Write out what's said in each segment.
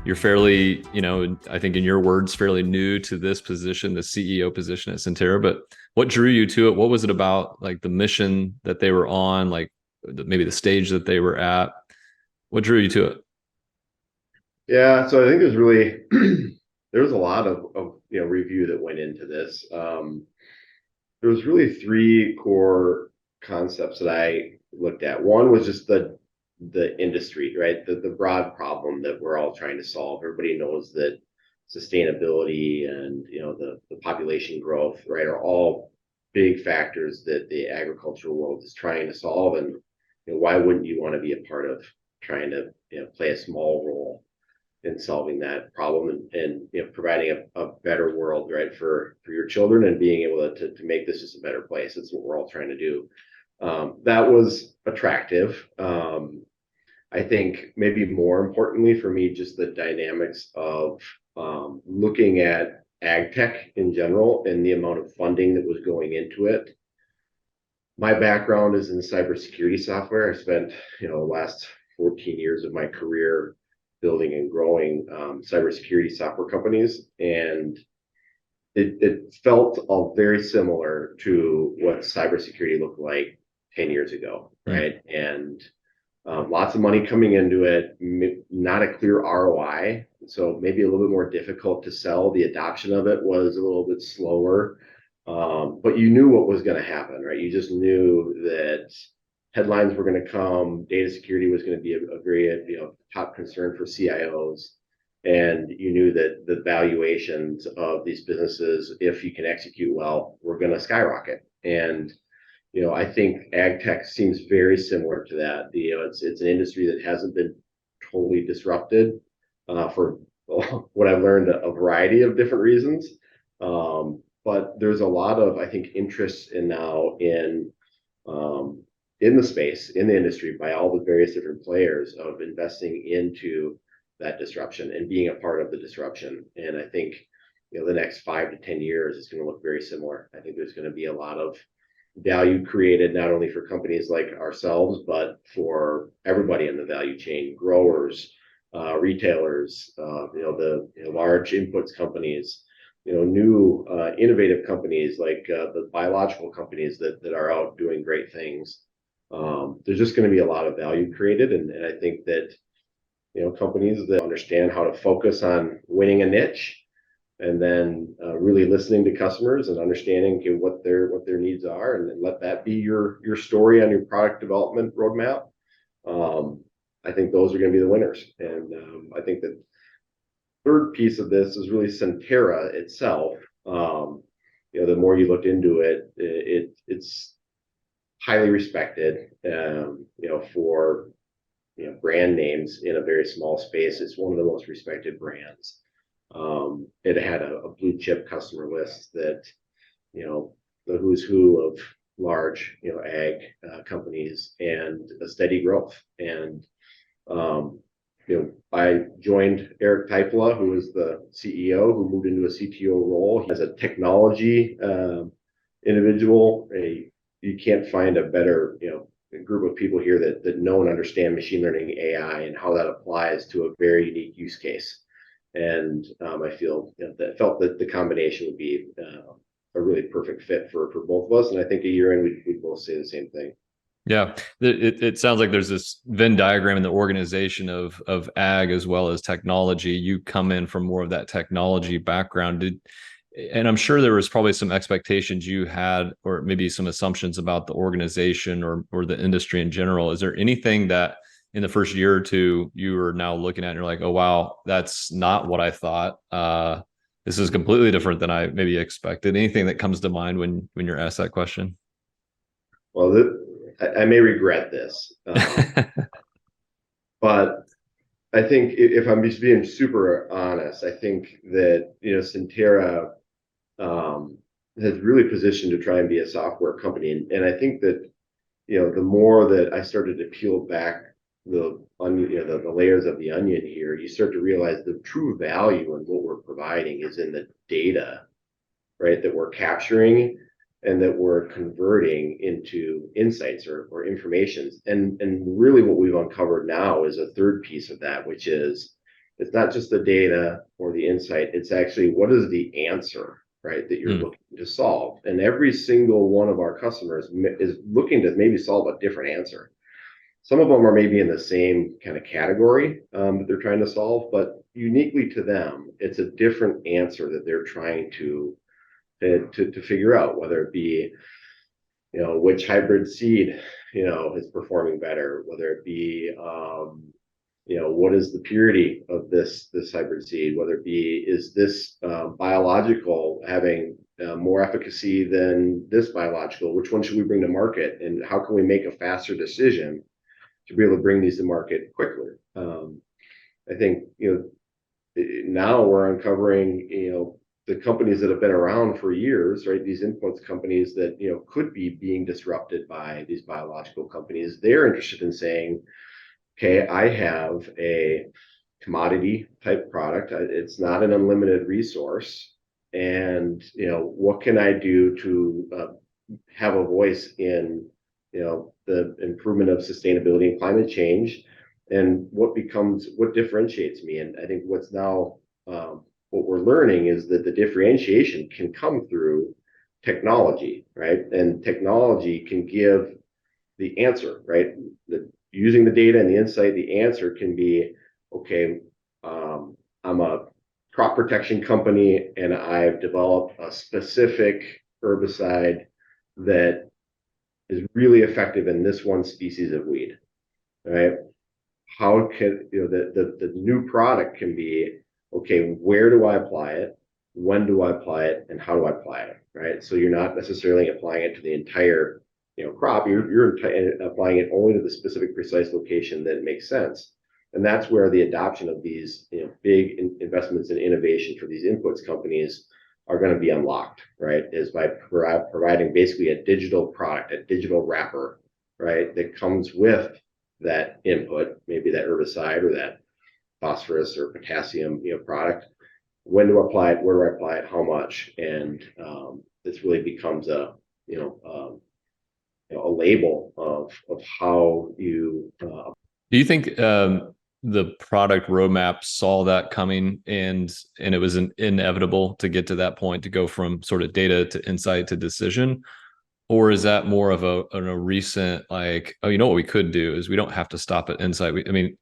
You're fairly, I think in your words, fairly new to this position, the CEO position at Sentera. But what drew you to it? What was it about, like the mission that they were on, like maybe the stage that they were at? What drew you to it? Yeah, so I think there's really there was a lot of review that went into this. There was really three core concepts that I looked at. One was just the industry, right? The broad problem that we're all trying to solve. Everybody knows that sustainability and the population growth, right, are all big factors that the agricultural world is trying to solve. And why wouldn't you want to be a part of trying to play a small role in solving that problem and providing a better world, right, for your children, and being able to make this just a better place. That's what we're all trying to do. That was attractive. I think maybe more importantly for me, just the dynamics of looking at ag tech in general and the amount of funding that was going into it. My background is in cybersecurity software. I spent the last 14 years of my career building and growing cybersecurity software companies, and it felt all very similar to what cybersecurity looked like 10 years ago, Mm. right? And lots of money coming into it, not a clear ROI, so maybe a little bit more difficult to sell. The adoption of it was a little bit slower, but you knew what was going to happen, right? You just knew that headlines were going to come, data security was going to be a very top concern for CIOs, and you knew that the valuations of these businesses, if you can execute well, were going to skyrocket. And I think ag tech seems very similar to that. It's an industry that hasn't been totally disrupted for what I've learned, a variety of different reasons. But there's a lot of, I think, interest now in the space, in the industry, by all the various different players of investing into that disruption and being a part of the disruption. And I think the next 5 to 10 years is going to look very similar. I think there's going to be a lot of value created, not only for companies like ourselves, but for everybody in the value chain: growers, retailers, the large inputs companies, new innovative companies like the biological companies that are out doing great things. There's just going to be a lot of value created, and I think that companies that understand how to focus on winning a niche, and then really listening to customers and understanding what their needs are, and let that be your story on your product development roadmap. I think those are going to be the winners. And I think that third piece of this is really Sentera itself. The more you looked into it, it's highly respected, for brand names in a very small space. It's one of the most respected brands. It had a blue chip customer list that, the who's who of large, ag companies, and a steady growth. And, I joined Eric Teipela, who was the CEO, who moved into a CTO role. As a technology individual, you can't find a better, group of people here that know and understand machine learning, AI, and how that applies to a very unique use case. And I felt that the combination would be a really perfect fit for both of us. And I think a year in, we'd both say the same thing. Yeah, it sounds like there's this Venn diagram in the organization of ag as well as technology. You come in from more of that technology background. And I'm sure there was probably some expectations you had, or maybe some assumptions about the organization or the industry in general. Is there anything that in the first year or two you are now looking at and you're like, oh wow, that's not what I thought. This is completely different than I maybe expected. Anything that comes to mind when you're asked that question? Well, I may regret this, but I think if I'm just being super honest, I think that Sentera has really positioned to try and be a software company, and I think that the more that I started to peel back the onion, the layers of the onion here, you start to realize the true value in what we're providing is in the data, right, that we're capturing and that we're converting into insights or informations. And really what we've uncovered now is a third piece of that, which is it's not just the data or the insight, it's actually what is the answer, right, that you're Mm. looking to solve. And every single one of our customers is looking to maybe solve a different answer. Some of them are maybe in the same kind of category that they're trying to solve, but uniquely to them, it's a different answer that they're trying to figure out, whether it be, which hybrid seed, is performing better, whether it be, what is the purity of this hybrid seed, whether it be, is this biological having more efficacy than this biological, which one should we bring to market, and how can we make a faster decision to be able to bring these to market quickly. I think, now we're uncovering, the companies that have been around for years, right? These inputs companies that, could be being disrupted by these biological companies. They're interested in saying, okay, I have a commodity type product. It's not an unlimited resource. And, what can I do to have a voice in, the improvement of sustainability and climate change, and what differentiates me. And I think what's now, what we're learning is that the differentiation can come through technology, right? And technology can give the answer, right? Using the data and the insight, the answer can be, okay, I'm a crop protection company and I've developed a specific herbicide that is really effective in this one species of weed, right? How can, the new product can be, okay, where do I apply it? When do I apply it? And how do I apply it? Right. So you're not necessarily applying it to the entire, crop. You're applying it only to the specific precise location that makes sense. And that's where the adoption of these, big investments in innovation for these inputs companies are going to be unlocked, right? Is by providing basically a digital product, a digital wrapper, right, that comes with that input, maybe that herbicide or that phosphorus or potassium, product. When to apply it, where do I apply it, how much, and this really becomes a label of how you. Do you think the product roadmap saw that coming, and it was inevitable to get to that point, to go from sort of data to insight to decision? Or is that more of a recent, like, oh, you know what we could do is we don't have to stop at insight. I mean,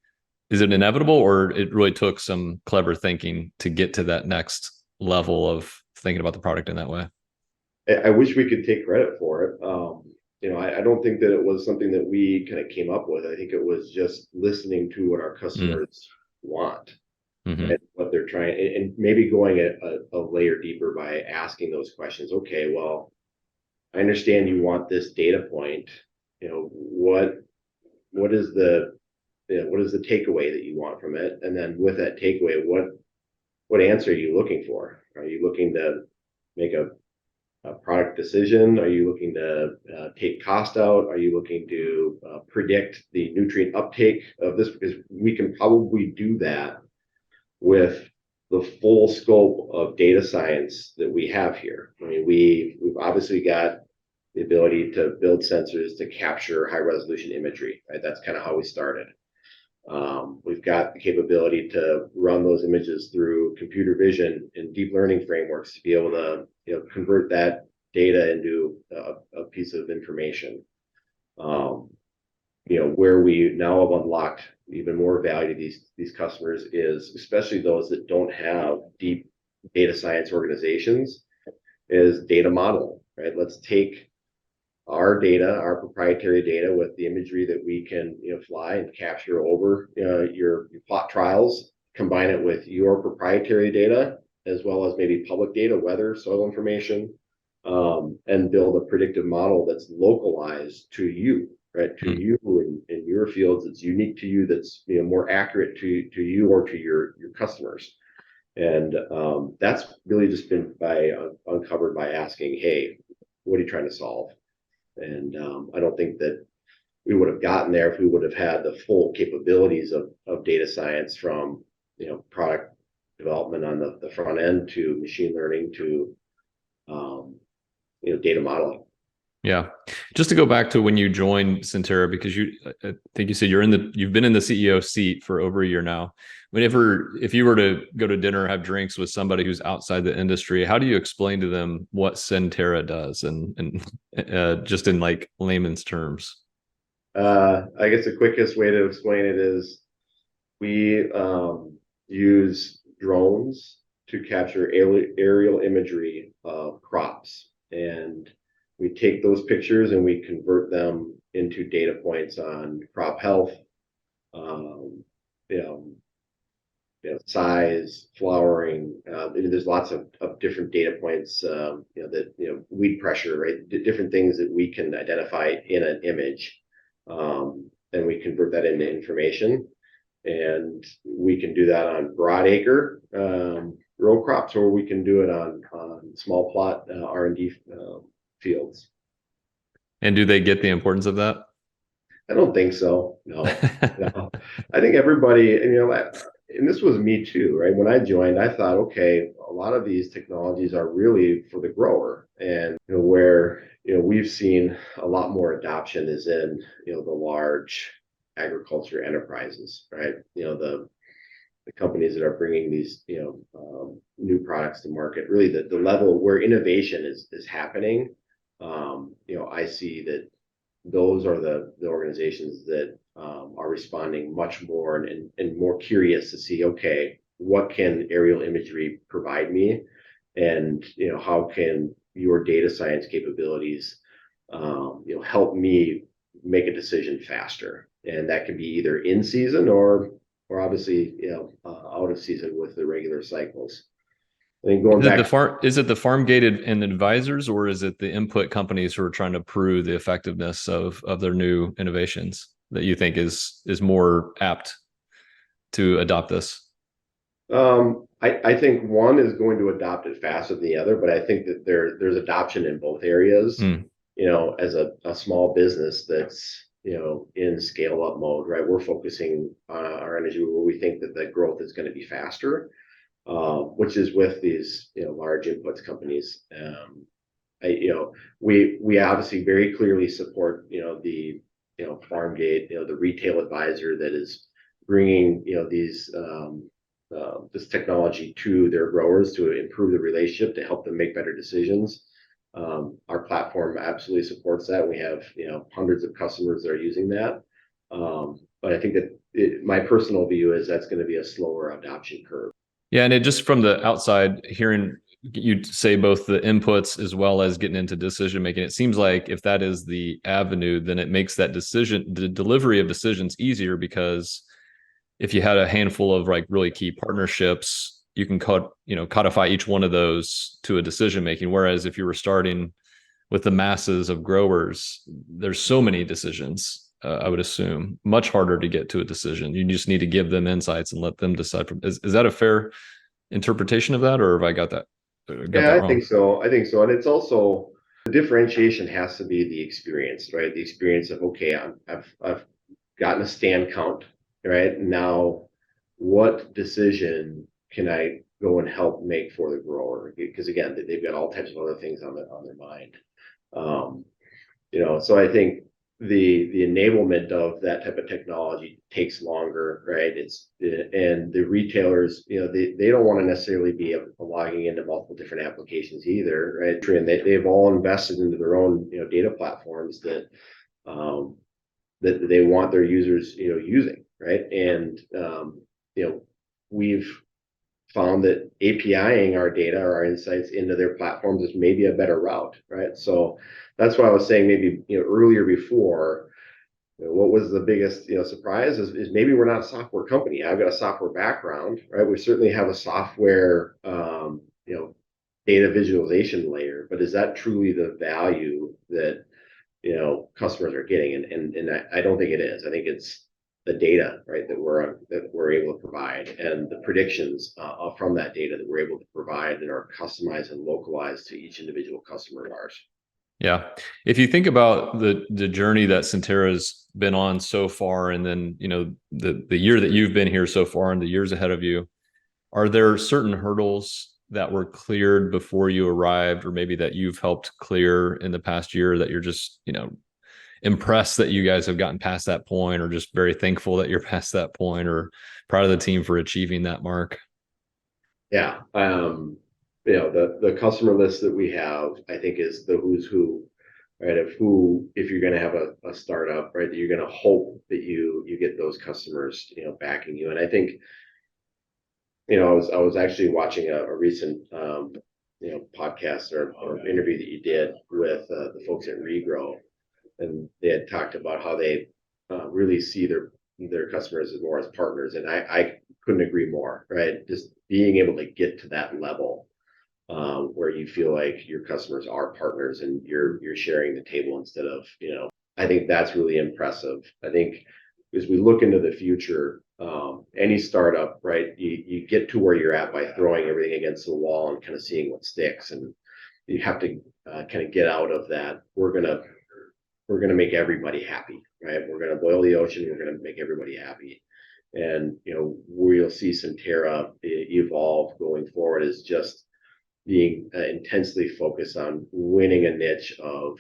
is it inevitable, or it really took some clever thinking to get to that next level of thinking about the product in that way? I wish we could take credit for it. I don't think that it was something that we kind of came up with. I think it was just listening to what our Mm. customers want, Hmm. and what they're trying, and maybe going a layer deeper by asking those questions. Okay, well, I understand you want this data point. What is the takeaway that you want from it? And then with that takeaway, what answer are you looking for? Are you looking to make a product decision? Are you looking to take cost out? Are you looking to predict the nutrient uptake of this? Because we can probably do that with the full scope of data science that we have here. I mean, we've obviously got the ability to build sensors to capture high resolution imagery, right? That's kind of how we started. We've got the capability to run those images through computer vision and deep learning frameworks to be able to, convert that data into a piece of information. Where we now have unlocked even more value to these customers is, especially those that don't have deep data science organizations, is data modeling, right? Let's take our data, our proprietary data, with the imagery that we can, fly and capture over your plot trials, combine it with your proprietary data, as well as maybe public data, weather, soil information, and build a predictive model that's localized to you, right? To Mm. you in your fields, that's unique to you, that's, more accurate to you or to your customers. And that's really just been uncovered by asking, hey, what are you trying to solve? And I don't think that we would have gotten there if we would have had the full capabilities of data science, from, product development on the front end to machine learning to, data modeling. Yeah. Just to go back to when you joined Sentera, because I think you said you've been in the CEO seat for over a year now. If you were to go to dinner or have drinks with somebody who's outside the industry, how do you explain to them what Sentera does and just in like layman's terms? I guess the quickest way to explain it is we use drones to capture aerial imagery of crops. And we take those pictures and we convert them into data points on crop health, um, you know, size, flowering. There's lots of different data points, that, weed pressure, right? Different things that we can identify in an image. And we convert that into information. And we can do that on broad acre row crops, or we can do it on small plot R&D fields. And do they get the importance of that? I don't think so. No, no. I think everybody, and this was me too, right? When I joined, I thought, okay, a lot of these technologies are really for the grower, and where we've seen a lot more adoption is in the large agriculture enterprises, right? The companies that are bringing these new products to market. Really, the level where innovation is happening. I see that those are the organizations that are responding much more and more curious to see, okay, what can aerial imagery provide me, and how can your data science capabilities help me make a decision faster. And that can be either in season or obviously out of season with the regular cycles. I think going back. Is it the farm gated and advisors, or is it the input companies who are trying to prove the effectiveness of their new innovations that you think is more apt to adopt this? I think one is going to adopt it faster than the other, but I think that there's adoption in both areas. Mm. As a small business that's in scale up mode, right? We're focusing our energy where we think that the growth is going to be faster, which is with these large inputs companies. We obviously very clearly support the farm gate, the retail advisor that is bringing this technology to their growers to improve the relationship, to help them make better decisions. Our platform absolutely supports that. We have hundreds of customers that are using that. But I think that my personal view is that's going to be a slower adoption curve. Yeah, and it just from the outside, hearing you say both the inputs as well as getting into decision making, it seems like if that is the avenue, then it makes that decision, the delivery of decisions easier, because if you had a handful of like really key partnerships, you can codify each one of those to a decision making. Whereas if you were starting with the masses of growers, there's so many decisions. I would assume much harder to get to a decision. You just need to give them insights and let them decide. Is that a fair interpretation of that, or have I got that Yeah, I think wrong? so. I think so. And it's also the differentiation has to be the experience, right? The experience of, okay, I've gotten a stand count, right? Now, what decision can I go and help make for the grower? Because again, they've got all types of other things on their mind. Um, so I think the enablement of that type of technology takes longer, right? And the retailers, they don't want to necessarily be logging into multiple different applications either, right? And they've all invested into their own data platforms um, that they want their users using, right? And we've found that APIing our data or our insights into their platforms is maybe a better route, right? So that's what I was saying maybe earlier before. What was the biggest surprise is maybe we're not a software company. I've got a software background, right? We certainly have a software data visualization layer, but is that truly the value that customers are getting? And I don't think it is. I think it's the data, right, that we're able to provide, and the predictions from that data that we're able to provide that are customized and localized to each individual customer of ours. Yeah. If you think about the journey that Sentera's been on so far, and then the year that you've been here so far and the years ahead of you, are there certain hurdles that were cleared before you arrived, or maybe that you've helped clear in the past year that you're just, impressed that you guys have gotten past that point, or just very thankful that you're past that point, or proud of the team for achieving that mark? Yeah. The customer list that we have, I think, is the who's who, right? If you're going to have a startup, right, that you're going to hope that you get those customers, backing you. And I think, I was actually watching a recent, podcast or interview that you did with the folks at Regrow, and they had talked about how they really see their customers as more as partners, and I couldn't agree more. Right, just being able to get to that level where you feel like your customers are partners and you're sharing the table instead of, I think that's really impressive. I think as we look into the future, any startup, right, you get to where you're at by throwing everything against the wall and kind of seeing what sticks, and you have to kind of get out of that. We're gonna make everybody happy, right? We're gonna boil the ocean. We're gonna make everybody happy, and we'll see Sentera evolve going forward is just being intensely focused on winning a niche of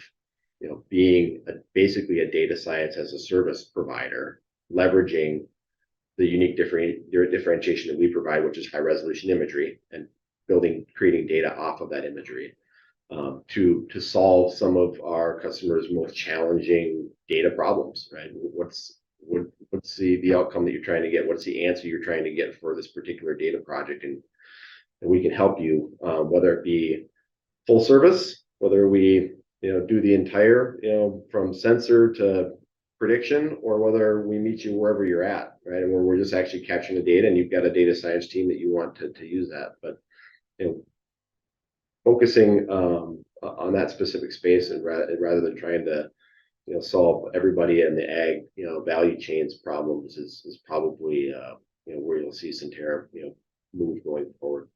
being basically a data science as a service provider, leveraging the unique differentiation that we provide, which is high resolution imagery, and creating data off of that imagery to solve some of our customers' most challenging data problems. Right? What's the outcome that you're trying to get? What's the answer you're trying to get for this particular data project? And we can help you, whether it be full service, whether we do the entire from sensor to prediction, or whether we meet you wherever you're at, right? And where we're just actually capturing the data, and you've got a data science team that you want to use that. But focusing on that specific space, and rather than trying to solve everybody in the ag value chains problems is probably where you'll see Sentera move going forward.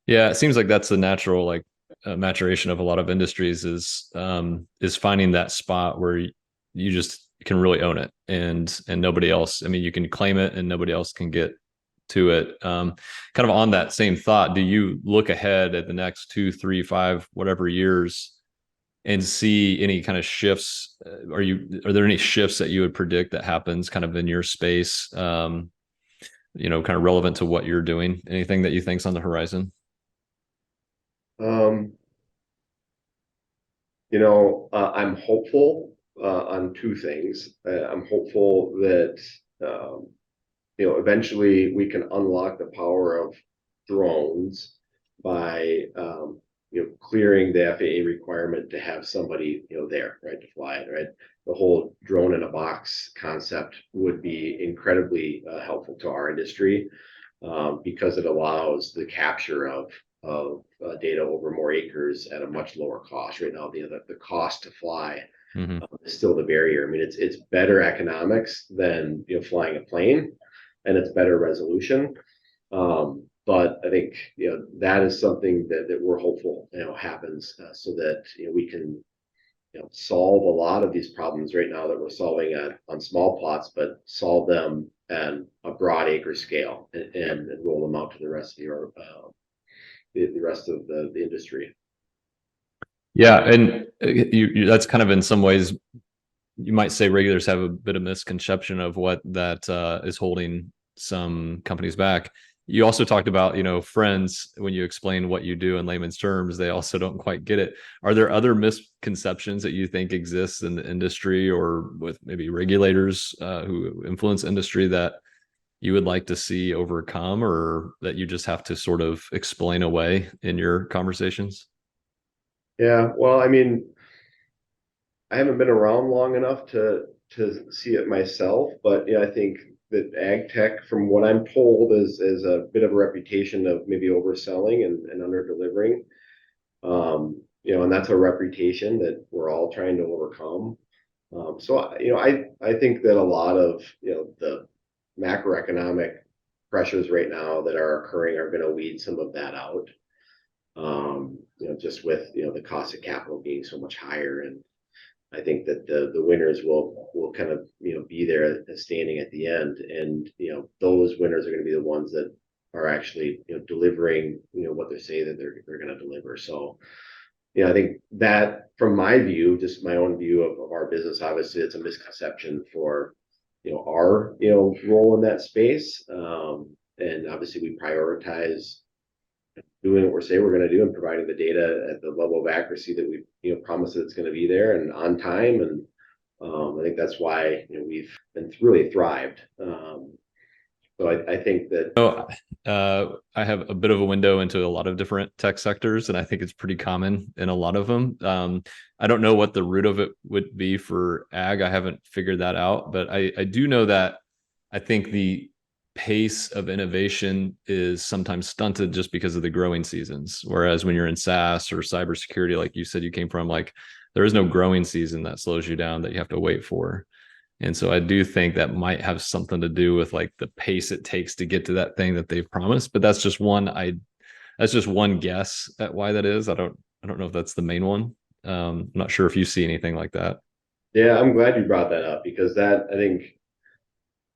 Yeah, it seems like that's the natural maturation of a lot of industries is finding that spot where you just can really own it, and nobody else. I mean, you can claim it and nobody else can get to it. Kind of on that same thought, do you look ahead at the next 2, 3, 5, whatever years and see any kind of shifts? Are there any shifts that you would predict that happens kind of in your space? Kind of relevant to what you're doing. Anything that you think's on the horizon? I'm hopeful on two things. I'm hopeful that eventually we can unlock the power of drones by clearing the FAA requirement to have somebody there, right, to fly it, right. The whole drone in a box concept would be incredibly helpful to our industry because it allows the capture of data over more acres at a much lower cost. Right now, the cost to fly is still the barrier. I mean, it's better economics than flying a plane, and it's better resolution. But I think that is something that we're hopeful happens so that we can solve a lot of these problems right now that we're solving on small plots, but solve them at a broad acre scale and roll them out to the rest of the rest of the industry. Yeah, and that's kind of in some ways you might say regulators have a bit of misconception of what that is holding some companies back. You also talked about, friends, when you explain what you do in layman's terms, they also don't quite get it. Are there other misconceptions that you think exist in the industry or with maybe regulators who influence industry that you would like to see overcome, or that you just have to sort of explain away in your conversations? Yeah, well, I mean, I haven't been around long enough to see it myself, but I think that ag tech, from what I'm told, is a bit of a reputation of maybe overselling and under delivering. And that's a reputation that we're all trying to overcome. So I think that a lot of the macroeconomic pressures right now that are occurring are going to weed some of that out. Just with the cost of capital being so much higher, and I think that the winners will kind of be there standing at the end, and those winners are going to be the ones that are actually delivering what they say that they're going to deliver. So I think that from my view, just my own view of our business, obviously it's a misconception for our role in that space. And obviously we prioritize doing what we say we're going to do and providing the data at the level of accuracy that we promised that it's going to be there and on time. And I think that's why we've been really thrived. So I think that. Oh, I have a bit of a window into a lot of different tech sectors, and I think it's pretty common in a lot of them. I don't know what the root of it would be for ag. I haven't figured that out, but I do know that I think the pace of innovation is sometimes stunted just because of the growing seasons. Whereas when you're in SaaS or cybersecurity, like you said, you came from, like there is no growing season that slows you down that you have to wait for. And so I do think that might have something to do with like the pace it takes to get to that thing that they've promised. But that's just one guess at why that is. I don't know if that's the main one. I'm not sure if you see anything like that. Yeah, I'm glad you brought that up because I think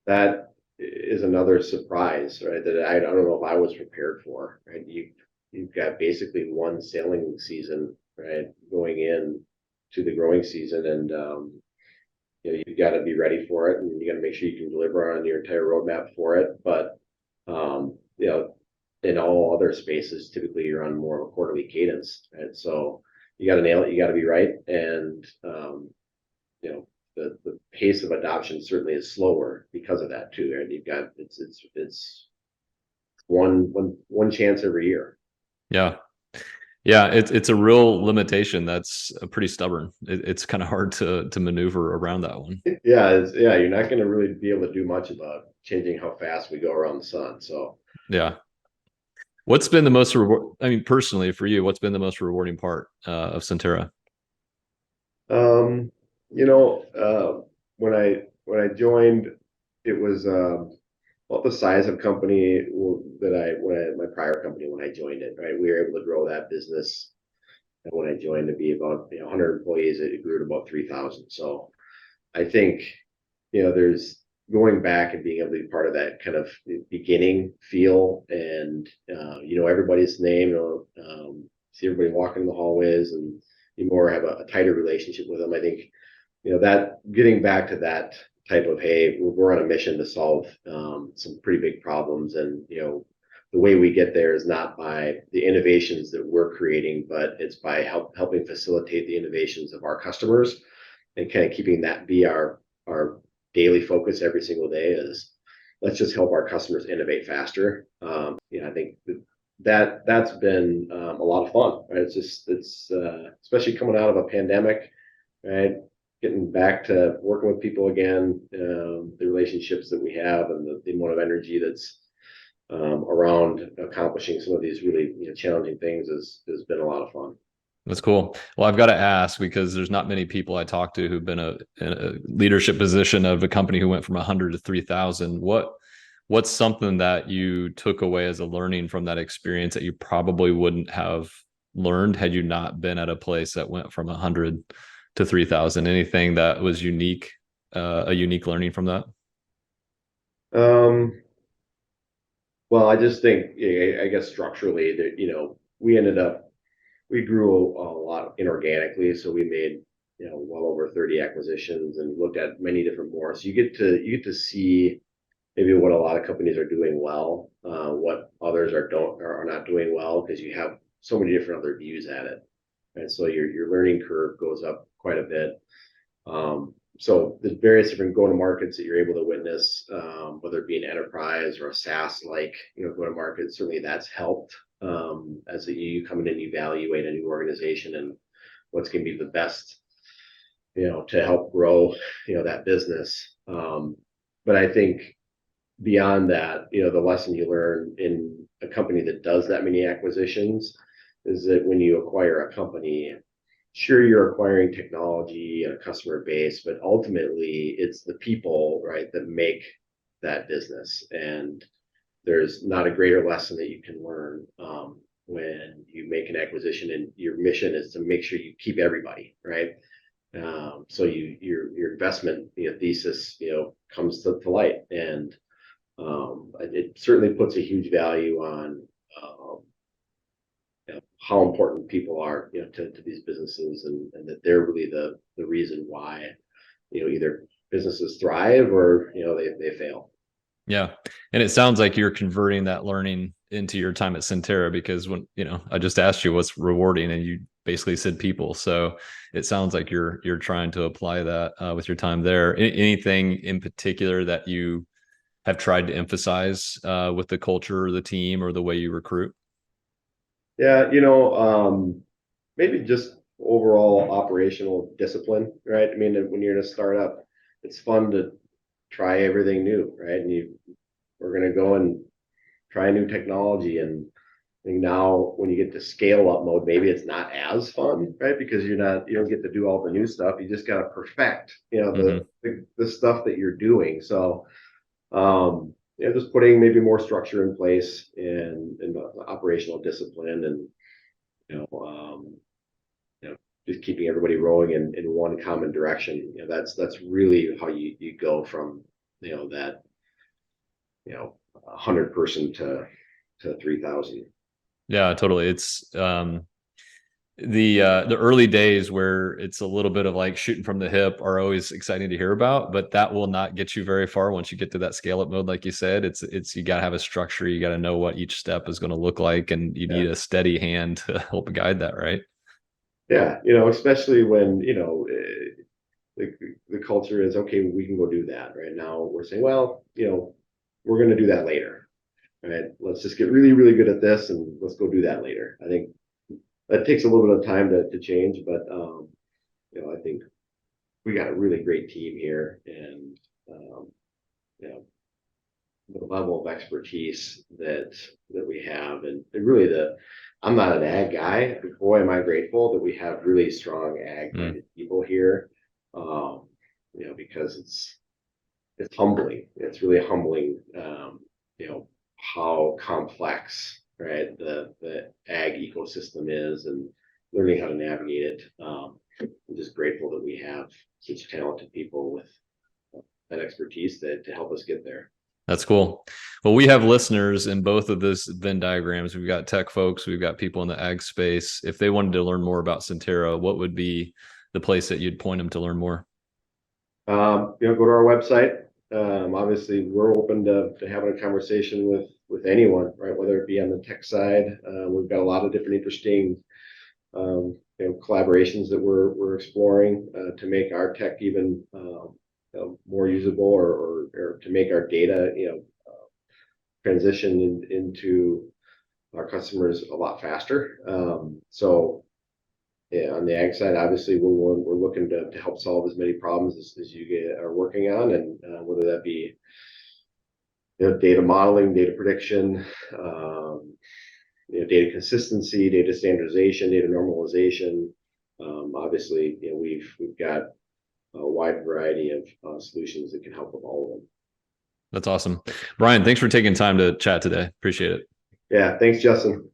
that is another surprise, right? That I don't know if I was prepared for, right? You've got basically one selling season, right, going in to the growing season, and you've got to be ready for it, and you got to make sure you can deliver on your entire roadmap for it. But in all other spaces, typically you're on more of a quarterly cadence, right? So you got to nail it, you got to be right, and the pace of adoption certainly is slower because of that too. Right? You've got it's one chance every year. Yeah. Yeah, it's a real limitation that's pretty stubborn. It's kind of hard to maneuver around that one. Yeah, you're not going to really be able to do much about changing how fast we go around the sun. So Yeah. What's been the most I mean, personally for you, what's been the most rewarding part of Sentera? um, when I joined, it was about the size of company that my prior company when I joined it. Right, we were able to grow that business when I joined to be about 100 employees. It grew to about 3,000. So I think there's going back and being able to be part of that kind of beginning feel and everybody's name, see everybody walking in the hallways and you more have a tighter relationship with them. I think that getting back to that type of, hey, we're on a mission to solve some pretty big problems, and the way we get there is not by the innovations that we're creating, but it's by helping facilitate the innovations of our customers, and kind of keeping that be our daily focus every single day is let's just help our customers innovate faster. I think that's been a lot of fun, right? It's especially coming out of a pandemic, right? Getting back to working with people again, the relationships that we have and the amount of energy that's around accomplishing some of these really challenging things has been a lot of fun. That's cool. Well, I've got to ask because there's not many people I talk to who've been in a leadership position of a company who went from 100 to 3,000. What's something that you took away as a learning from that experience that you probably wouldn't have learned had you not been at a place that went from 100 to 3,000? Anything that was unique, a unique learning from that? Um, well, I just think, I guess structurally that, we grew a lot inorganically. So we made, well over 30 acquisitions and looked at many different more. So you get to see maybe what a lot of companies are doing well, what others are not doing well, because you have so many different other views at it. And so your learning curve goes up quite a bit. So the various different go-to-markets that you're able to witness, whether it be an enterprise or a SaaS like go-to-market, certainly that's helped as you come in and evaluate a new organization and what's going to be the best, to help grow, that business. But I think beyond that, the lesson you learn in a company that does that many acquisitions is that when you acquire a company, sure, you're acquiring technology and a customer base, but ultimately it's the people, right, that make that business. And there's not a greater lesson that you can learn when you make an acquisition and your mission is to make sure you keep everybody, right? So your investment thesis comes to light, and it certainly puts a huge value on how important people are, to these businesses, and that they're really the reason why, either businesses thrive or, they fail. Yeah. And it sounds like you're converting that learning into your time at Sentera, because when, I just asked you what's rewarding and you basically said people. So it sounds like you're trying to apply that with your time there. Anything in particular that you have tried to emphasize with the culture or the team or the way you recruit? Yeah, maybe just overall operational discipline, right? I mean, when you're in a startup, it's fun to try everything new, right? And we're going to go and try new technology. And I think now when you get to scale up mode, maybe it's not as fun, right? Because you don't get to do all the new stuff. You just got to perfect, Mm-hmm. the stuff that you're doing. So, just putting maybe more structure in place and operational discipline, and you know, um, just keeping everybody rowing in one common direction. That's really how you go from, that, 100 person to 3,000. Yeah, totally. It's the early days where it's a little bit of like shooting from the hip are always exciting to hear about, but that will not get you very far once you get to that scale up mode. Like you said, it's you got to have a structure. You got to know what each step is going to look like, and you need Yeah. a steady hand to help guide that, right? Yeah, especially when, the culture is okay, we can go do that. Right now we're saying, well, we're going to do that later. Right? Let's just get really, really good at this, and let's go do that later. I think that takes a little bit of time to change, but I think we got a really great team here, and you know, the level of expertise that we have, and really I'm not an ag guy, but boy, am I grateful that we have really strong ag Mm, minded people here. Because it's humbling. It's really humbling, how complex, right, the ag ecosystem is, and learning how to navigate it. I'm just grateful that we have such talented people with that expertise to help us get there. that's cool. Well, we have listeners in both of those Venn diagrams. We've got tech folks, we've got people in the ag space. If they wanted to learn more about Sentera, what would be the place that you'd point them to learn more? Go to our website. Obviously, we're open to having a conversation with anyone, right? Whether it be on the tech side, we've got a lot of different interesting, collaborations that we're exploring to make our tech even more usable, or to make our data, transition into our customers a lot faster. So yeah, on the ag side, obviously, we're looking to help solve as many problems as you are working on, and whether that be, data modeling, data prediction, data consistency, data standardization, data normalization. Obviously, we've got a wide variety of solutions that can help with all of them. That's awesome. Brian, thanks for taking time to chat today. Appreciate it. Yeah, thanks, Justin.